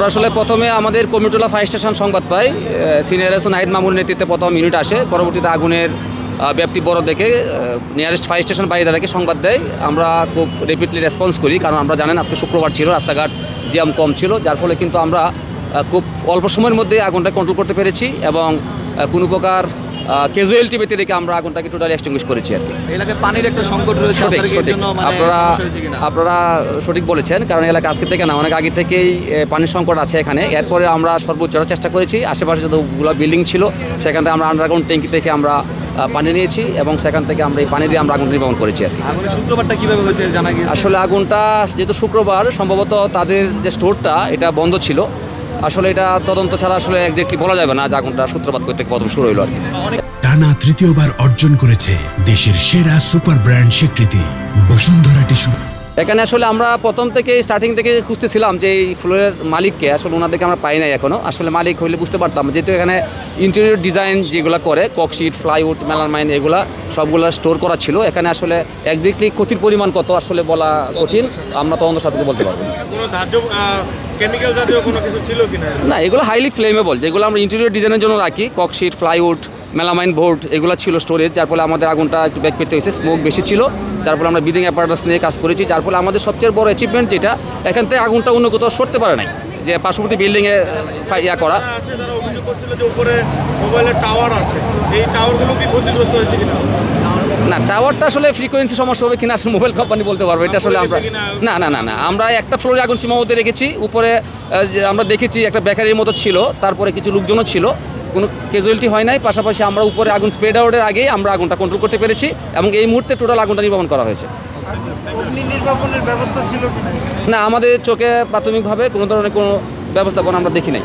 আমরা আসলে প্রথমে আমাদের কমিটুলা ফায়ার স্টেশন সংবাদ পাই, সিনিয়র এসও নাহিদ মামুর নেতৃত্বে প্রথম ইউনিট আসে। পরবর্তীতে আগুনের ব্যাপ্তি বড় দেখে নিয়ারেস্ট ফায়ার স্টেশন বারিদারাকে সংবাদ দেয়। আমরা খুব রেপিডলি রেসপন্স করি, কারণ আমরা জানেন আজকে শুক্রবার ছিল, রাস্তাঘাট জ্যাম কম ছিল, যার ফলে কিন্তু আমরা খুব অল্প সময়ের মধ্যে আগুনটা কন্ট্রোল করতে পেরেছি এবং কোনো প্রকার ক্যাজুয়ালিটি ব্যক্তি দেখে আমরা আগুনটাকে টোটালি এক্সটিংগুইশ করেছি আর কি। এলাকায় পানির একটা সংকট রয়েছে, সঠিক সঠিক আপনারা সঠিক বলেছেন, কারণ এলাকা আজকে থেকে না, অনেক আগে থেকেই পানির সংকট আছে এখানে। এরপরে আমরা সর্বোচ্চ চেষ্টা করেছি, আশেপাশে যতগুলো বিল্ডিং ছিল সেখান থেকে আমরা আন্ডারগ্রাউন্ড ট্যাঙ্কি থেকে আমরা পানি নিয়েছি এবং সেখান থেকে আমরা এই পানি দিয়ে আমরা আগুন নির্বাপন করেছি আর কি। আগুনের সূত্রপাতটা কীভাবে হয়েছে জানা গিয়েছে? আসলে আগুনটা যেহেতু শুক্রবার, সম্ভবত তাদের যে স্টোরটা এটা বন্ধ ছিল। আসলে এটা তদন্ত ছাড়া আসলে একজাক্টলি বলা যাবে না যে আগুনটা সূত্রপাত করতে প্রথম শুরু হইল আর কি। টানা তৃতীয়বার অর্জন করেছে দেশের সেরা সুপার ব্র্যান্ড স্বীকৃতি বসুন্ধরা টিস্যু। এখানে আসলে আমরা প্রথম থেকে স্টার্টিং থেকে খুঁজতেছিলাম যে এই ফ্লোরের মালিককে, আসলে ওনাদেরকে আমরা পাই নাই এখনও। আসলে মালিক হইলে বুঝতে পারতাম, যেহেতু এখানে ইন্টেরিয়র ডিজাইন যেগুলো করে ককশিট, প্লাইউড, মেলামাইন এগুলা সবগুলো স্টোর করা ছিল। এখানে আসলে একজাক্টলি ক্ষতির পরিমাণ কত আসলে বলা কঠিন, আমরা তদন্ত সাপেক্ষে বলতে পারবো না। এগুলো হাইলি ফ্লেমেবল, যেগুলো আমরা ইন্টেরিয়র ডিজাইনের জন্য রাখি, ককশিট, প্লাইউড, মেলামাইন বোর্ড এগুলো ছিল স্টোরেজ, যার ফলে আমাদের আগুনটা একটু ব্যাক পেতে হয়েছে। স্মোক বেশি ছিল, যার ফলে আমরা ব্রিদিং অ্যাপারেটাস নিয়ে কাজ করেছি, যার ফলে আমাদের সবচেয়ে বড় অ্যাচিভমেন্ট যেটা, এখান থেকে আগুনটা অন্য কোথাও সরতে পারে নাই, যে পার্শ্ববর্তী বিল্ডিংয়ে ইয়া করা। না, টাওয়ারটা আসলে ফ্রিকোয়েন্সি সমস্যা হবে কিনা আসলে মোবাইল কোম্পানি বলতে পারবো, এটা আসলে আমরা না আমরা একটা ফ্লোরে আগুন সীমাবদ্ধ রেখেছি। উপরে আমরা দেখেছি একটা বেকারির মতো ছিল, তারপরে কিছু লোকজনও ছিল, কোনো ক্যাজুয়ালিটি হয় নাই। পাশাপাশি আমরা উপরে আগুন স্প্রেড আউটের আগেই আমরা আগুনটা কন্ট্রোল করতে পেরেছি এবং এই মুহূর্তে টোটাল আগুনটা নির্বাপন করা হয়েছে। নির্বাপনের ব্যবস্থা ছিল কিনা? না, আমাদের চোখে প্রাথমিকভাবে কোনো ধরনের কোনো ব্যবস্থাপনা আমরা দেখি নাই।